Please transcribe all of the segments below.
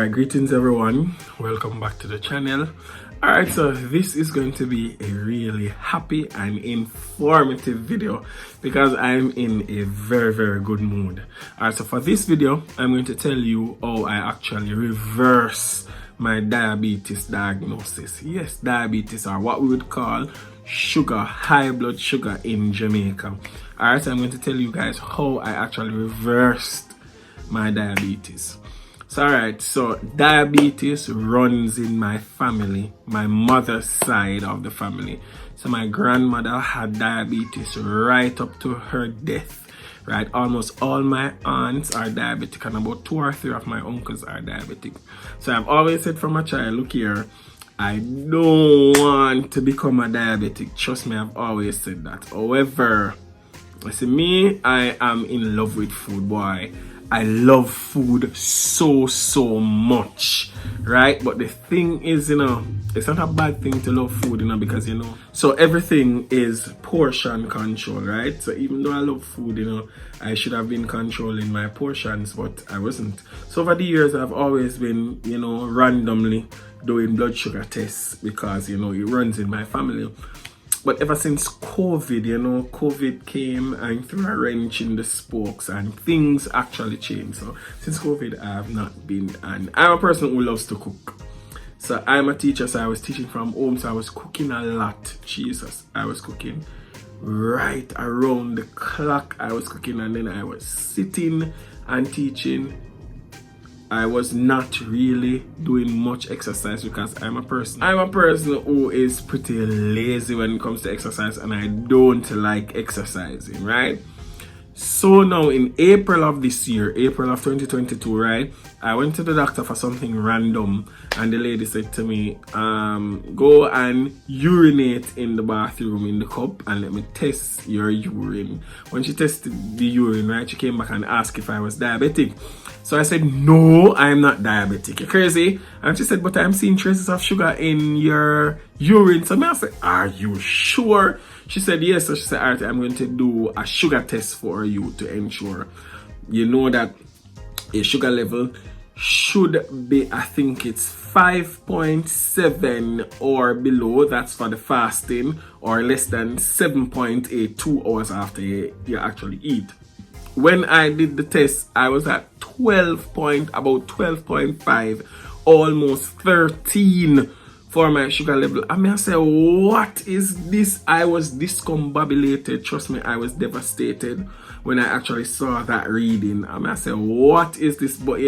Alright, greetings everyone. Welcome back to the channel. Alright, so this is going to be a really happy and informative video because I'm in a very good mood. Alright, so for this video, I'm going to tell you how I actually reverse my diabetes diagnosis. Yes, diabetes, or what we would call high blood sugar in Jamaica. Alright, so I'm going to tell you guys how I actually reversed my diabetes. So alright, so diabetes runs in my family, my mother's side of the family. So my grandmother had diabetes right up to her death, right? Almost all my aunts are diabetic and about 2 or 3 of my uncles are diabetic. So I've always said from a child, look here, I don't want to become a diabetic. Trust me, I've always said that. However, see me, I am in love with food, boy. I love food so much, right? But the thing is, it's not a bad thing to love food, because, so everything is portion control, right? So even though I love food, I should have been controlling my portions, but I wasn't. So over the years, I've always been, randomly doing blood sugar tests because, it runs in my family. But ever since COVID, COVID came and threw a wrench in the spokes and things actually changed. So since COVID, I have not been, and I'm a person who loves to cook. So I'm a teacher, so I was teaching from home, so I was cooking a lot. Jesus, I was cooking right around the clock. I was cooking and then I was sitting and teaching. I was not really doing much exercise because I'm a person who is pretty lazy when it comes to exercise, and I don't like exercising, right? So now in April of this year, April of 2022, right, I went to the doctor for something random, and the lady said to me, go and urinate in the bathroom in the cup and let me test your urine. When she tested the urine, right, she came back and asked if I was diabetic. So I said, no, I'm not diabetic. You're crazy? And she said, but I'm seeing traces of sugar in your urine. So I said, are you sure? She said, yes. So she said, all right, I'm going to do a sugar test for you to ensure that your sugar level should be, I think it's 5.7 or below. That's for the fasting, or less than 7.8 2 hours after you actually eat. When I did the test, I was at about 12.5, almost 13 for my sugar level. I say, what is this? I was discombobulated. Trust me, I was devastated when I actually saw that reading. I say, what is this? But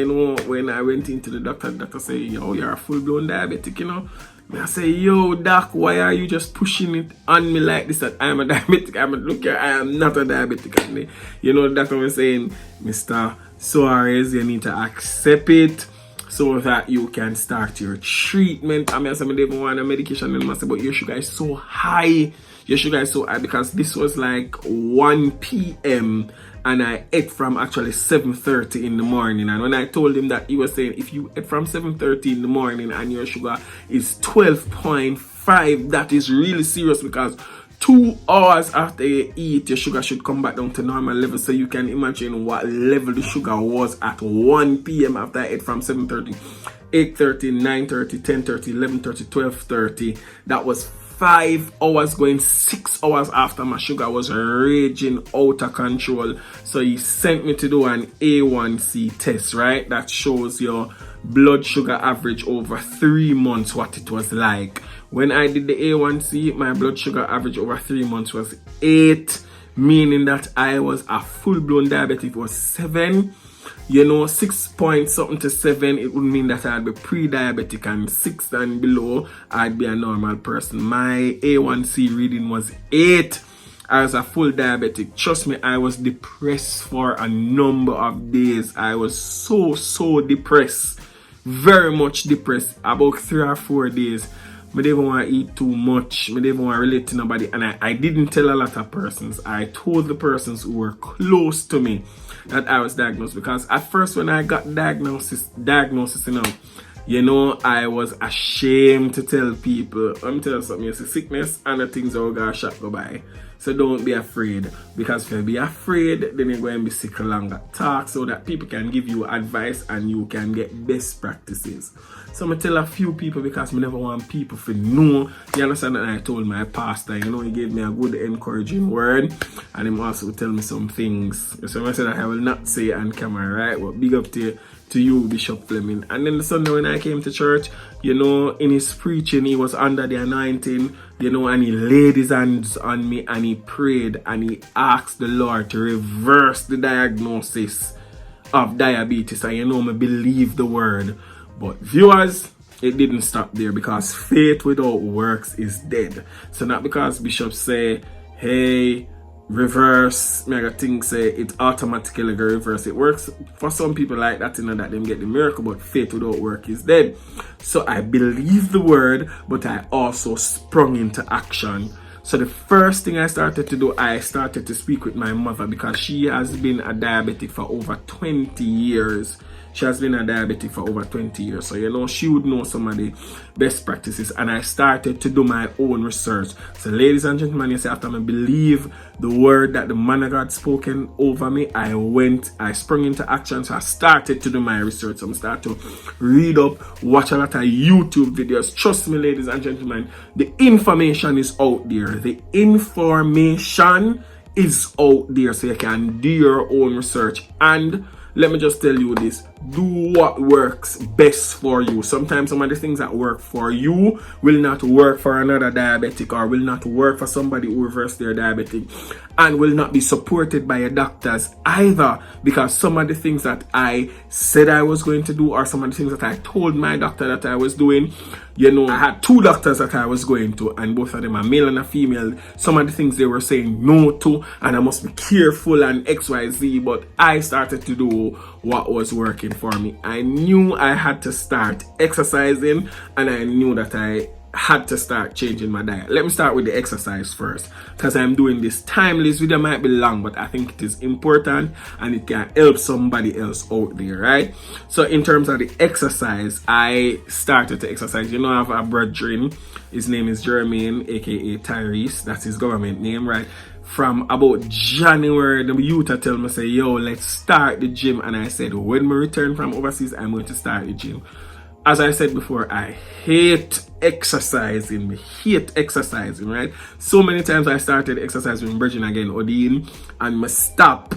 when I went into the doctor said, yo, you're a full-blown diabetic, I say, yo, doc, why are you just pushing it on me like this, that I'm a diabetic? Look here, I am not a diabetic. And the doctor was saying, Mr. Suarez, you need to accept it so that you can start your treatment. I don't even want a medication, and I say, but your sugar is so high. Your sugar is so high because this was like 1 p.m. and I ate from actually 7:30 in the morning. And when I told him that, he was saying, if you ate from 7:30 in the morning and your sugar is 12.5, that is really serious, because 2 hours after you eat, your sugar should come back down to normal level. So you can imagine what level the sugar was at 1 p.m. after I ate from 7:30, 8:30, 9:30, 10:30, 11:30, 12:30. That was 5 hours going 6 hours after my sugar was raging out of control. So he sent me to do an A1C test, right? That shows your blood sugar average over 3 months, what it was like. When I did the A1C, my blood sugar average over 3 months was 8, meaning that I was a full-blown diabetic. It was 7. 6 point something to 7, it would mean that I'd be pre-diabetic, and 6 and below, I'd be a normal person. My A1C reading was 8. I was a full diabetic. Trust me, I was depressed for a number of days. I was so depressed. Very much depressed. About 3 or 4 days. I didn't want to eat too much. I didn't want to relate to nobody. And I didn't tell a lot of persons. I told the persons who were close to me that I was diagnosed. Because at first when I got diagnosis, You know, I was ashamed to tell people. Let me tell you something. It's a sickness and the things that will go shot go by. So don't be afraid, because if you be afraid, then you're going to be sick longer. Talk so that people can give you advice and you can get best practices. So I tell a few people because I never want people to know. You understand that I told my pastor, you know, he gave me a good encouraging word, and he also tell me some things. So I said that I will not say on camera, right? But big up to you, Bishop Fleming. And then the Sunday when I came to church, you know, in his preaching, he was under the anointing, you know, and he laid his hands on me and he prayed and he asked the Lord to reverse the diagnosis of diabetes. And you know, me believe the word. But viewers, it didn't stop there, because faith without works is dead. So not because bishops say, hey, reverse, mega things say it automatically go reverse. It works for some people like that, you know, that them get the miracle, but faith without work is dead. So I believe the word, but I also sprung into action. So the first thing I started to do, I started to speak with my mother, because she has been a diabetic for over 20 years. She has been a diabetic for over 20 years. So, you know, she would know some of the best practices. And I started to do my own research. So, ladies and gentlemen, you see, after I believe the word that the man of God spoken over me, I sprung into action. So, I started to do my research. So, I started to read up, watch a lot of YouTube videos. Trust me, ladies and gentlemen, the information is out there. The information is out there. So, you can do your own research. And let me just tell you this, do what works best for you. Sometimes some of the things that work for you will not work for another diabetic, or will not work for somebody who reversed their diabetic, and will not be supported by your doctors either, because some of the things that I said I was going to do, or some of the things that I told my doctor that I was doing, you know, I had two doctors that I was going to, and both of them are male and a female. Some of the things they were saying no to, and I must be careful and XYZ, but I started to do what was working for me. I knew I had to start exercising, and I knew that I had to start changing my diet. Let me start with the exercise first, because I'm doing this timeless video. Might be long, but I think it is important and it can help somebody else out there, right? So in terms of the exercise, I started to exercise. You know, I have a brethren, his name is Jermaine, aka Tyrese, that's his government name, right? From about January, the youth tell me, say, yo, let's start the gym. And I said, when we return from overseas, I'm going to start the gym. As I said before, I hate exercising. Right? So many times I started exercising with Virgin again, Odin, and I stop.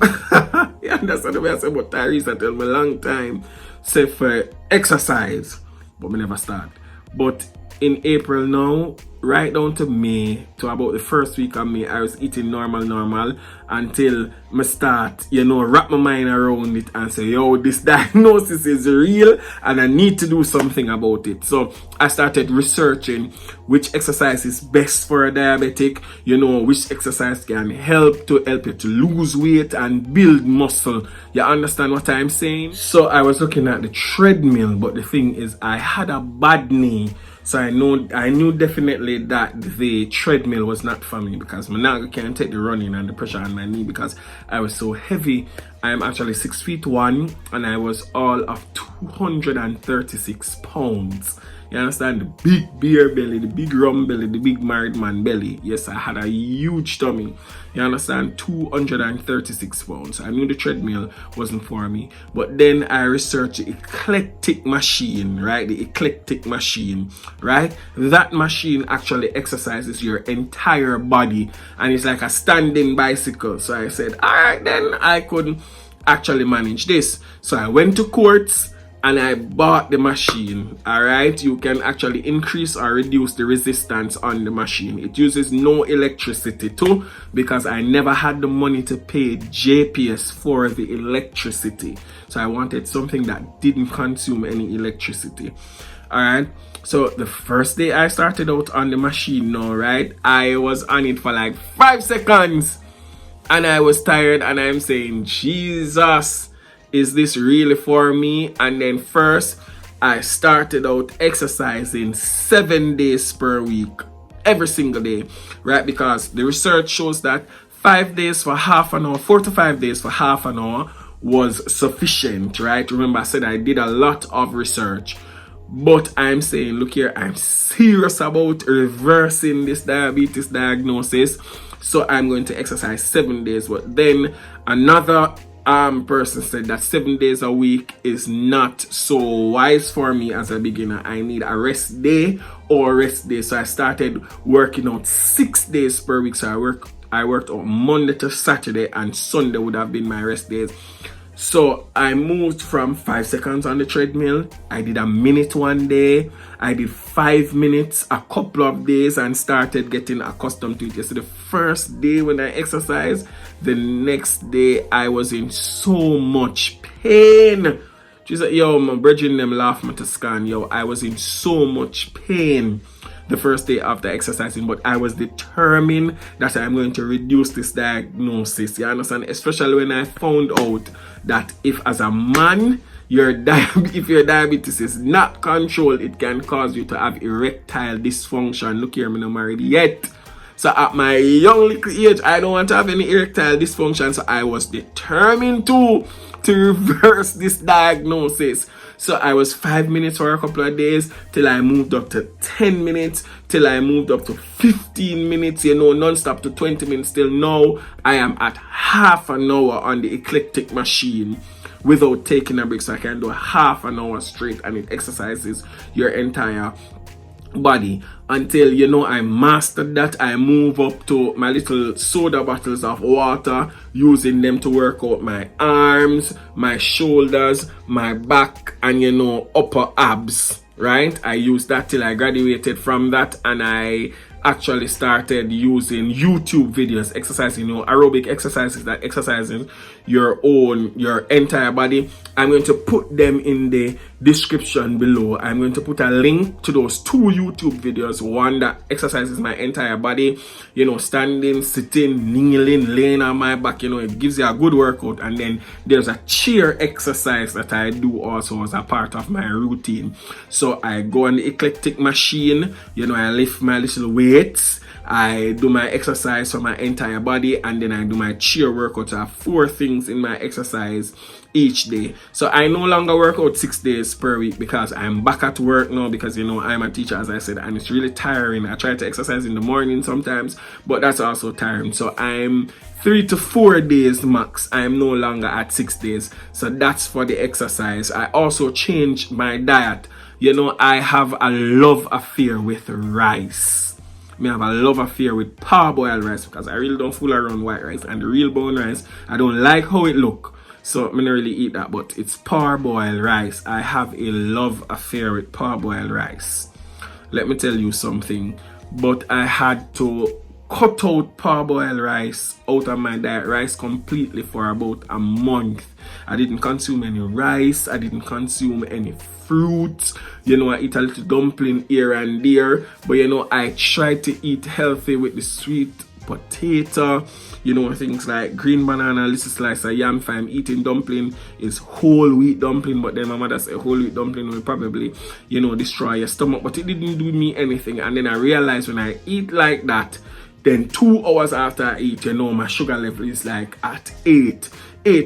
You understand the way I say, but Tyrese, I tell me a long time, say for exercise, but we never start. But in April now, right down to May, to about the first week of May, I was eating normal until I start, you know, wrap my mind around it and say, yo, this diagnosis is real and I need to do something about it. So I started researching which exercise is best for a diabetic, you know, which exercise can help you to lose weight and build muscle. You understand what I'm saying? So I was looking at the treadmill, but the thing is, I had a bad knee. So I knew definitely that the treadmill was not for me, because I can't take the running and the pressure on my knee because I was so heavy. I am actually 6'1" and I was all of 236 pounds. You understand? The big beer belly, the big rum belly, the big married man belly. Yes, I had a huge tummy. You understand? 236 pounds. I knew the treadmill wasn't for me. But then I researched the eclectic machine, right? The eclectic machine, right? That machine actually exercises your entire body, and it's like a standing bicycle. So I said, all right, then I could actually manage this. So I went to Courts and I bought the machine. All right, you can actually increase or reduce the resistance on the machine. It uses no electricity too, because I never had the money to pay JPS for the electricity. So I wanted something that didn't consume any electricity. All right, so the first day I started out on the machine now, right, I was on it for like 5 seconds and I was tired, and I'm saying, Jesus, is this really for me? And then first I started out exercising 7 days per week, every single day, right? Because the research shows that 5 days for half an hour, 4 to 5 days for half an hour was sufficient, right? Remember, I said I did a lot of research. But I'm saying, look here, I'm serious about reversing this diabetes diagnosis. So I'm going to exercise 7 days. But then another person said that 7 days a week is not so wise for me as a beginner. I need a rest day or rest day. So I started working out 6 days per week. So I worked on Monday to Saturday, and Sunday would have been my rest days. So I moved from 5 seconds on the treadmill. I did a minute one day. I did 5 minutes a couple of days and started getting accustomed to it. So the first day when I exercised, the next day I was in so much pain. She's like, yo, my brethren them laugh me to scan. Yo, I was in so much pain the first day after exercising, but I was determined that I'm going to reduce this diagnosis. You understand? Especially when I found out that if as a man, if your diabetes is not controlled, it can cause you to have erectile dysfunction. Look here, I'm not married yet. So at my young little age, I don't want to have any erectile dysfunction. So I was determined to reverse this diagnosis. So I was 5 minutes for a couple of days till I moved up to 10 minutes, till I moved up to 15 minutes, non-stop to 20 minutes. Till now, I am at half an hour on the eclectic machine without taking a break. So I can do half an hour straight, and it exercises your entire body until I mastered that. I move up to my little soda bottles of water, using them to work out my arms, my shoulders, my back, and upper abs, right? I used that till I graduated from that, and I actually started using YouTube videos, exercising, aerobic exercises that exercises your entire body. I'm going to put them in the description below. I'm going to put a link to those 2 YouTube videos, one that exercises my entire body, standing, sitting, kneeling, laying on my back, it gives you a good workout. And then there's a chair exercise that I do also as a part of my routine. So I go on the eclectic machine, I lift my little weights, I do my exercise for my entire body, and then I do my chair workout. I have 4 things in my exercise each day. So I no longer work out 6 days per week because I'm back at work now, because I'm a teacher, as I said, and it's really tiring. I try to exercise in the morning sometimes, but that's also tiring. So I'm 3 to 4 days max. I'm no longer at 6 days. So that's for the exercise. I also changed my diet. I have a love affair with rice. I have a love affair with parboiled rice because I really don't fool around white rice, and the real brown rice, I don't like how it look. So I don't really eat that, but it's parboiled rice. I have a love affair with parboiled rice. Let me tell you something, but I had to cut out parboiled rice out of my diet, rice completely, for about a month. I didn't consume any rice, I didn't consume any fruits, I eat a little dumpling here and there, but I try to eat healthy with the sweet potato, things like green banana, little slice of yam. If I'm eating dumpling, is whole wheat dumpling, but then my mother said whole wheat dumpling will probably, destroy your stomach, but it didn't do me anything. And then I realized when I eat like that, then 2 hours after I eat, my sugar level is like at 8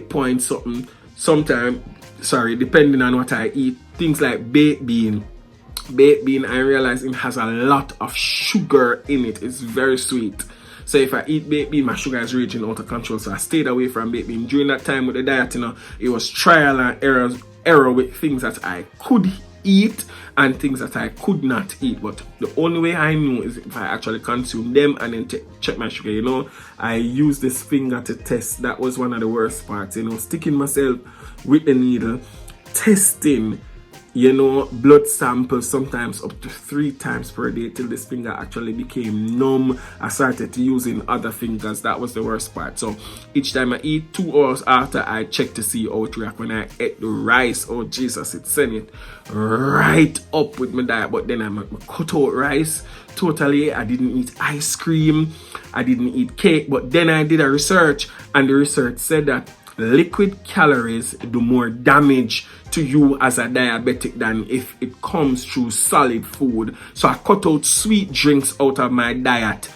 point something. Sometimes, depending on what I eat, things like baked bean, I realize it has a lot of sugar in it. It's very sweet. So if I eat baked bean, my sugar is reaching out of control. So I stayed away from baked bean. During that time with the diet, it was trial and error with things that I could eat and things that I could not eat. But the only way I knew is if I actually consume them and then check my sugar. I use this finger to test. That was one of the worst parts, sticking myself with the needle, testing blood samples sometimes up to 3 times per day till this finger actually became numb. I started using other fingers. That was the worst part. So each time I eat, 2 hours after, I check to see how it react. When I ate the rice, oh Jesus, it sent it right up with my diet. But then I cut out rice totally. I didn't eat ice cream, I didn't eat cake. But then I did a research, and the research said that liquid calories do more damage to you as a diabetic than if it comes through solid food. So I cut out sweet drinks out of my diet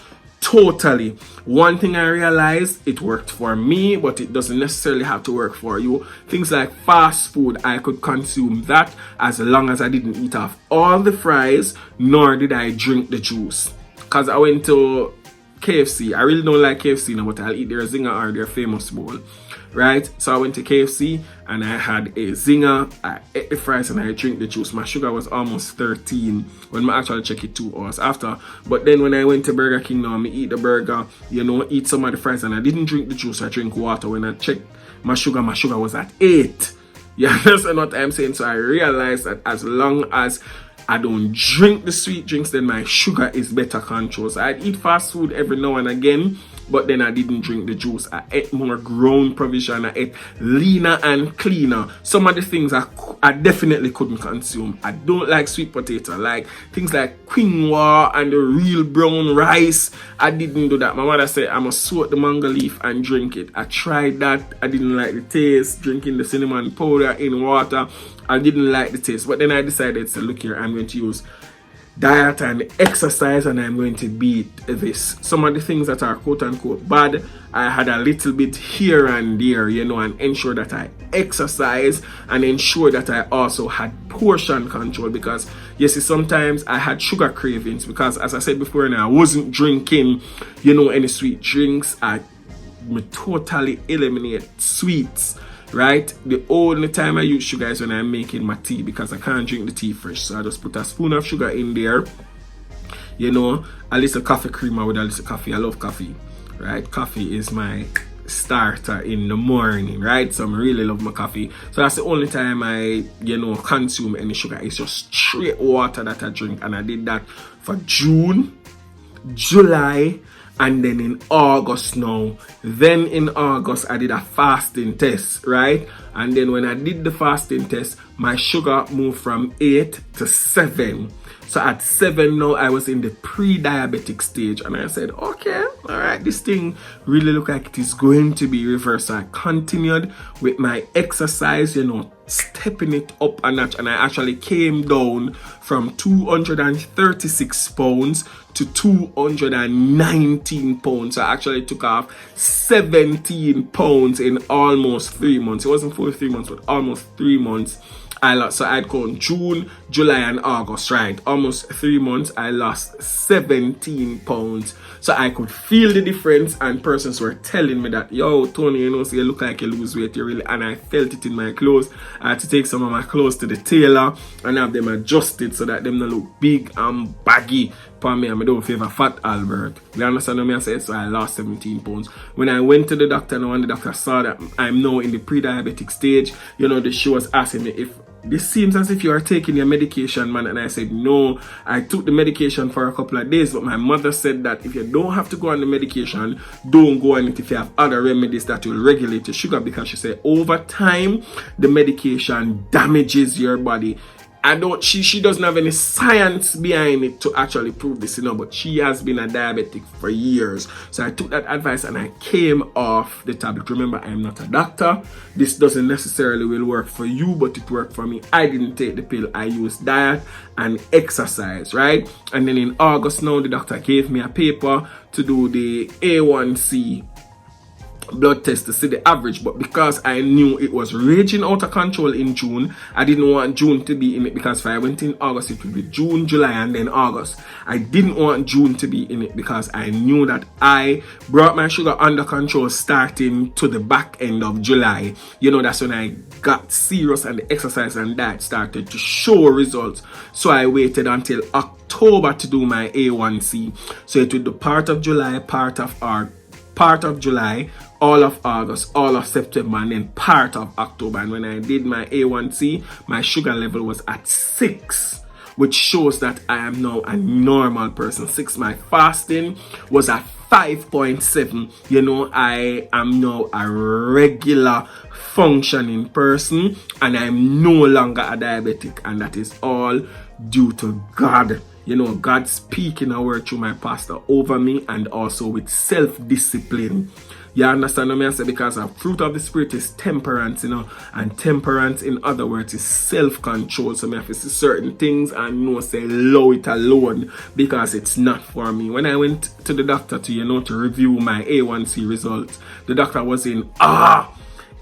totally. One thing I realized, it worked for me, but it doesn't necessarily have to work for you. Things like fast food, I could consume that as long as I didn't eat off all the fries, nor did I drink the juice. Because I went to KFC. I really don't like KFC now, but I'll eat their zinger or their famous bowl, right? So I went to KFC and I had a zinger, I ate the fries and I drank the juice. My sugar was almost 13 when I actually checked it 2 hours after. But then when I went to Burger King now, I eat the burger, eat some of the fries, and I didn't drink the juice, I drink water. When I checked my sugar was at 8. You understand what I'm saying? So I realized that as long as I don't drink the sweet drinks, then my sugar is better controlled. So I'd eat fast food every now and again, but then I didn't drink the juice. I ate more grown provision. I ate leaner and cleaner. Some of the things I definitely couldn't consume. I don't like sweet potato, like things like quinoa and the real brown rice. I didn't do that. My mother said I must soak the mango leaf and drink it. I tried that. I didn't like the taste. Drinking the cinnamon powder in water, I didn't like the taste. But then I decided, so look here, I'm going to use diet and exercise and I'm going to beat this. Some of the things that are quote unquote bad, I had a little bit here and there, and ensure that I exercise and ensure that I also had portion control, because you see, sometimes I had sugar cravings because, as I said before, I wasn't drinking, any sweet drinks. I totally eliminate sweets. Right? The only time I use sugar is when I'm making my tea, because I can't drink the tea fresh. So I just put a spoon of sugar in there. A little coffee creamer with a little coffee. I love coffee. Right? Coffee is my starter in the morning. Right? So I really love my coffee. So that's the only time I, consume any sugar. It's just straight water that I drink. And I did that for June, July, and then in August now. Then in August, I did a fasting test, right? And then when I did the fasting test, my sugar moved from 8 to 7. So at 7 now, I was in the pre-diabetic stage. And I said, okay, all right, this thing really look like it is going to be reversed. So I continued with my exercise, stepping it up a notch. And I actually came down from 236 pounds to 219 pounds. So I actually took off 17 pounds in almost 3 months. It wasn't full 3 months, but almost 3 months. I lost, so I'd gone June, July, and August, right? Almost 3 months, I lost 17 pounds. So I could feel the difference, and persons were telling me that, yo, Tony, so you look like you lose weight, you really, and I felt it in my clothes. I had to take some of my clothes to the tailor and have them adjusted so that them don't look big and baggy for me, and I don't favor fat Albert. You understand what I said? So I lost 17 pounds. When I went to the doctor now, and the doctor saw that I'm now in the pre-diabetic stage, she was asking me if this seems as if you are taking your medication, man. And I said, no, I took the medication for a couple of days, but my mother said that if you don't have to go on the medication, don't go on it if you have other remedies that will regulate your sugar, because she said over time, the medication damages your body. She doesn't have any science behind it to actually prove this, but she has been a diabetic for years. So I took that advice and I came off the tablet. Remember, I'm not a doctor. This doesn't necessarily will work for you, but it worked for me. I didn't take the pill. I used diet and exercise, right? And then in August now, the doctor gave me a paper to do the A1C blood test to see the average, but because I knew it was raging out of control in June, I didn't want June to be in it, because if I went in August, it would be June, July, and then August. I didn't want June to be in it because I knew that I brought my sugar under control starting to the back end of July. That's when I got serious and the exercise and diet started to show results. So I waited until October to do my A1C. So it would be part of July, part of July, all of August, all of September, and then part of October. And when I did my A1C, my sugar level was at 6, which shows that I am now a normal person. 6, my fasting was at 5.7. I am now a regular functioning person, and I'm no longer a diabetic, and that is all due to God. God speaking a word through my pastor over me, and also with self-discipline. You understand what I say? Because the fruit of the Spirit is temperance, and temperance, in other words, is self-control. So I have to see certain things and say, allow it alone, because it's not for me. When I went to the doctor to review my A1C results, the doctor was saying,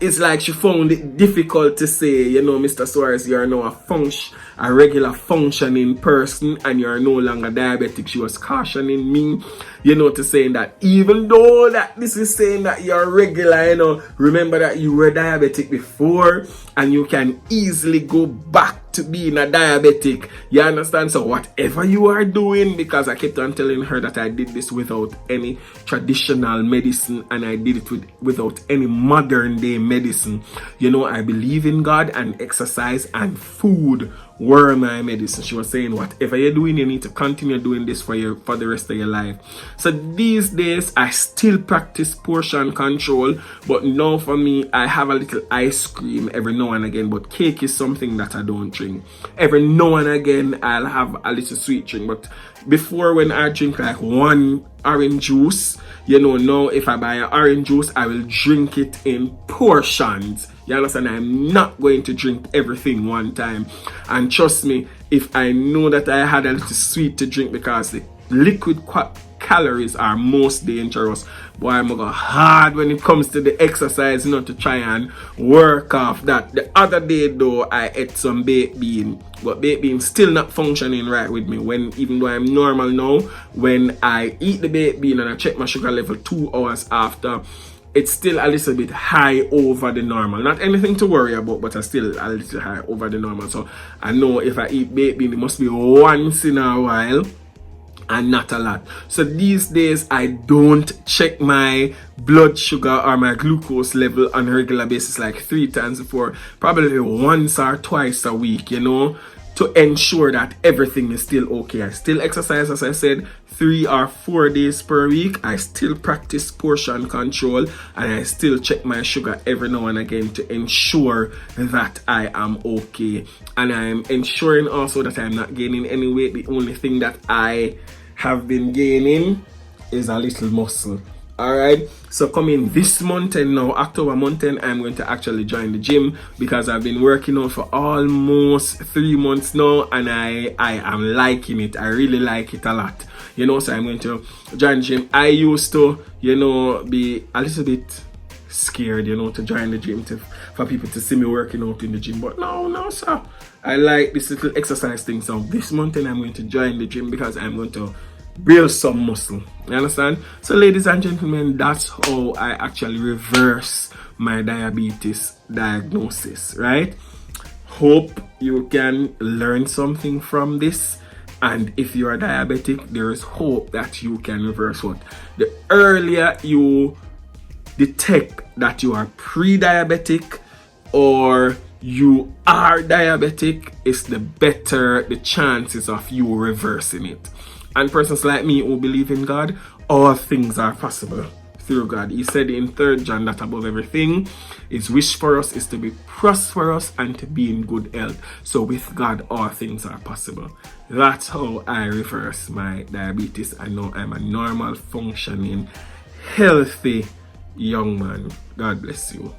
it's like she found it difficult to say, Mr. Suarez, you are now a regular functioning person and you are no longer diabetic. She was cautioning me, to saying that even though that this is saying that you're regular, remember that you were diabetic before and you can easily go back to being a diabetic. You understand? So whatever you are doing, because I kept on telling her that I did this without any traditional medicine and I did it without any modern day medicine. I believe in God, and exercise and food were my medicine. She was saying, whatever you're doing, you need to continue doing this for the rest of your life. So these days I still practice portion control, but now for me, I have a little ice cream every now and again, but cake is something that I don't drink. Every now and again I'll have a little sweet drink, but before, when I drink like one orange juice, now if I buy an orange juice, I will drink it in portions. You understand? I'm not going to drink everything one time. And trust me, if I know that I had a little sweet to drink, because the liquid calories are most dangerous, boy, I'm gonna go hard when it comes to the exercise, to try and work off that. The other day though, I ate some baked bean, but baked bean still not functioning right with me. Even though I'm normal now, when I eat the baked bean and I check my sugar level 2 hours after, it's still a little bit high over the normal. Not anything to worry about, but it's still a little high over the normal. So I know if I eat baked bean, it must be once in a while and not a lot. So these days I don't check my blood sugar or my glucose level on a regular basis, like 3 times before, probably once or twice a week, to ensure that everything is still okay. I still exercise, as I said, 3 or 4 days per week. I still practice portion control, and I still check my sugar every now and again to ensure that I am okay. And I'm ensuring also that I'm not gaining any weight. The only thing that I have been gaining is a little muscle. Alright, so coming this month and now, October month, and I'm going to actually join the gym, because I've been working out for almost 3 months now, and I am liking it. I really like it a lot, so I'm going to join the gym. I used to, be a little bit scared, to join the gym, for people to see me working out in the gym, but no, sir. I like this little exercise thing. So this month and I'm going to join the gym, because I'm going to build some muscle. You understand? So ladies and gentlemen, that's how I actually reverse my diabetes diagnosis, right? Hope you can learn something from this. And if you are diabetic, there is hope that you can reverse what? The earlier you detect that you are pre-diabetic or you are diabetic, is the better the chances of you reversing it. And persons like me who believe in God, all things are possible through God. He said in 3 John that above everything, his wish for us is to be prosperous and to be in good health. So with God, all things are possible. That's how I reverse my diabetes. I know I'm a normal, functioning, healthy young man. God bless you.